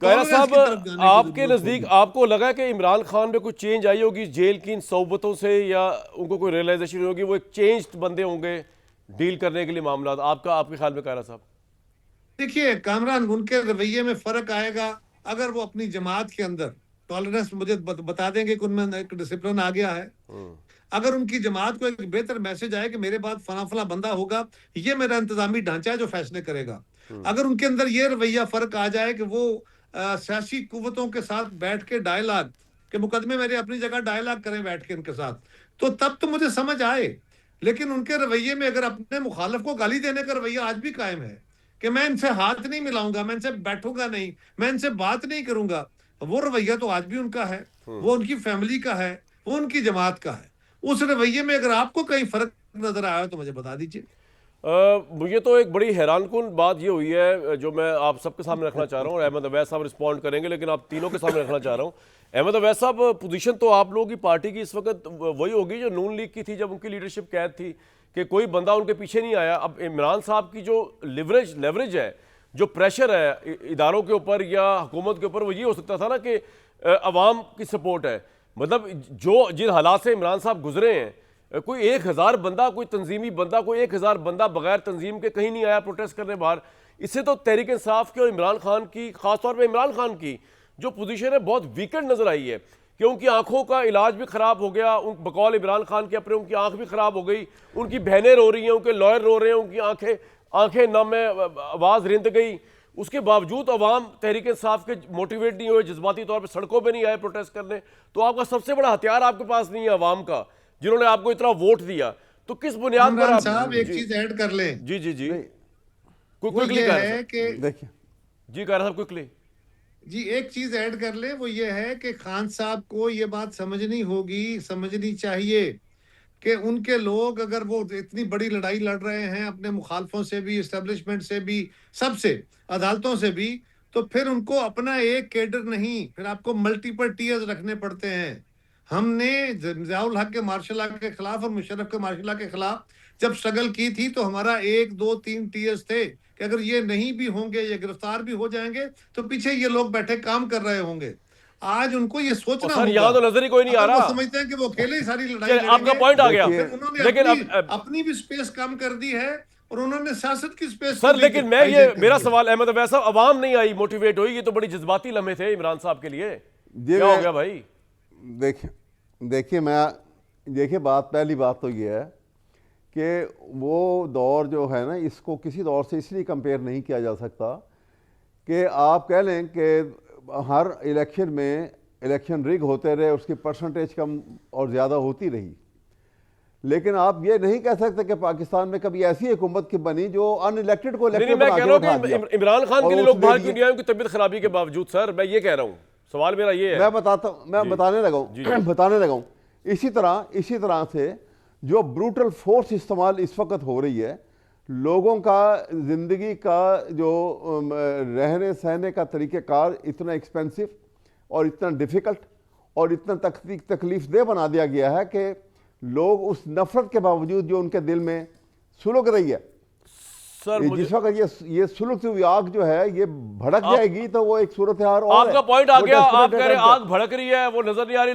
Kiara tolerance साहब, की तरफ जाने की आपके जरूरत नज़दीक होगी। आपको लगा कि इमरान खान में कुछ चेंज आई होगी जेल की इन सोबतों से, या उनको कोई रियलाइजेशन होगी वो एक चेंज्ड बंदे होंगे डील करने के लिए मामला? आपका आपके ख्याल में कायरा साहब? देखिए, कामरान उनके रवैये में फर्क आएगा अगर वो अपनी जमात के अंदर टॉलरेंस मुझे बता देंगे कि उनमें एक डिसिप्लिन आ गया है। अगर उनकी जमात को एक बेहतर मैसेज आए कि मेरे बाद फला फला बंदा होगा, ये मेरा इंतजामी ढांचा है जो फैसले करेगा। अगर उनके अंदर ये रवैया फर्क आ जाए कि वो सियासी कुव्वतों के साथ बैठ के डायलॉग के मुकदमे मेरे अपनी जगह डायलॉग करें बैठ के इनके साथ, तो तब तो मुझे समझ आए। लेकिन उनके रवैये में अगर अपने मुखालिफ को गाली देने का रवैया आज भी कायम है कि मैं इनसे हाथ नहीं मिलाऊंगा, मैं इनसे बैठूंगा नहीं, मैं इनसे बात नहीं करूंगा, वो रवैया तो आज भी उनका है, वो उनकी फैमिली का है, वो उनकी जमात का है। उस रवैये में अगर आपको कहीं फर्क नजर आया तो मुझे बता दीजिए। मुझे तो एक बड़ी हैरानकुन बात ये हुई है जो मैं आप सबके सामने रखना चाह रहा हूँ, और अहमद अवैस साहब रिस्पॉन्ड करेंगे, लेकिन आप तीनों के सामने रखना चाह रहा हूँ। अहमद अवैस साहब, पोजीशन तो आप लोगों की पार्टी की इस वक्त वही होगी जो नून लीग की थी जब उनकी लीडरशिप कैद थी, कि कोई बंदा उनके पीछे नहीं आया। अब इमरान साहब की जो लेवरेज है, जो प्रेशर है इदारों के ऊपर या हुकूमत के ऊपर, वो ये हो सकता था ना कि अवाम की सपोर्ट है। मतलब जो जिन हालात से इमरान साहब गुजरे हैं, कोई 1000 बंदा, कोई तंजीमी बंदा, कोई 1000 बंदा बगैर तंजीम के कहीं नहीं आया प्रोटेस्ट करने बाहर। इससे तो तहरीक इंसाफ की और इमरान खान की, खासतौर पे इमरान खान की जो पोजीशन है, बहुत वीकेंड नजर आई है कि उनकी आंखों का इलाज भी खराब हो गया। बकौल इमरान खान के अपने उनकी आंख भी खराब हो गई, उनकी बहनें रो रही हैं, उनके लॉयर रो रहे हैं, उनकी आंखें नम है, आवाज़ रिंद गई। उसके बावजूद अवाम तहरीक इंसाफ के मोटिवेट नहीं हुए, जज्बाती तौर पर सड़कों पर नहीं आए प्रोटेस्ट करने। तो आपका सबसे बड़ा हथियार आपके पास नहीं है अवाम का, जिन्होंने आपको इतना वोट दिया। तो किस बुनियाद पर कामरान आप? साहब एक जी चीज ऐड कर लें, जी जी जी, नहीं, वो क्विकली ये कह रहे है साहब। कि देखिए, जी कह रहे साहब, क्विकली। जी एक चीज ऐड कर ले, वो ये है कि खान साहब को ये बात समझनी होगी, समझनी चाहिए कि उनके लोग अगर वो इतनी बड़ी लड़ाई लड़ रहे हैं अपने मुखालफों से भी, इस्टेब्लिशमेंट से भी, सबसे, अदालतों से भी, तो फिर उनको अपना एक कैडर नहीं, फिर आपको मल्टीपल टीयर्स रखने पड़ते हैं। हमने जियाउल हक के मार्शल लॉ के खिलाफ और मुशर्रफ के मार्शल लॉ के खिलाफ जब स्ट्रगल की थी तो हमारा 1 2 3 टीयर्स थे कि अगर ये नहीं भी होंगे, ये गिरफ्तार भी हो जाएंगे, तो पीछे ये लोग बैठे काम कर रहे होंगे। आज उनको ये और सोचना सर होगा। यहाँ तो नजर ही कोई नहीं आ अगर वो रहा। समझते हैं कि वो अकेले ही सारी लड़ाई चलिए, आपका लड़ेंगे, पॉइंट आ गया। तो देखिए, फिर उन्होंने लेकिन अपनी भी स्पेस कम कर दी है और उन्होंने सियासत की स्पेस को सर, भी लेकिन मैं ये हाईजैक कर मेरा दिया। सवाल अहमद अवैस साहब, अवाम नहीं आई, मोटिवेट हुई? ये तो बड़ी जज्बाती लम्हे थे इमरान साहब के लिए। ये क्या हो गया भाई? देखिए देखिए बात, पहली बात तो ये है कि वो दौर जो है ना, इसको किसी दौर से इसलिए कंपेयर नहीं किया जा सकता कि आप कह लें कि हर इलेक्शन में इलेक्शन रिग होते रहे, उसकी परसेंटेज कम और ज़्यादा होती रही। लेकिन आप ये नहीं कह सकते कि पाकिस्तान में कभी ऐसी हुकूमत की बनी जो अनइलेक्टेड को नहीं, इलेक्टेड मैं बना कह के रहा बैठा हूँ दिया। कि इमरान खान के और लिए लोग उसने बाहर ये- क्यों नहीं आए उनकी तबीयत खराबी के बावजूद? सर, मैं ये कह रहा हूँ, सवाल मेरा ये है। मैं बताता हूं, मैं जी। बताने लगा जी, हूं जी। बताने लगा हूं। इसी तरह से जो ब्रूटल फोर्स इस्तेमाल इस वक्त हो रही है, लोगों का ज़िंदगी का जो रहने सहने का तरीक़ेकार इतना एक्सपेंसिव और इतना डिफ़िकल्ट और इतना तकलीफ दे बना दिया गया है कि लोग उस नफ़रत के बावजूद जो उनके दिल में सुलग रही है, सर, जिस वक्त ये सुलगती हुई आग जो है ये भड़क जाएगी, तो वो एक सूरत हाल और आपका है। पॉइंट आ वो गया। आप desperate कह रहे हैं attempt है। आग भड़क रही है, वो नजर नहीं आ रही।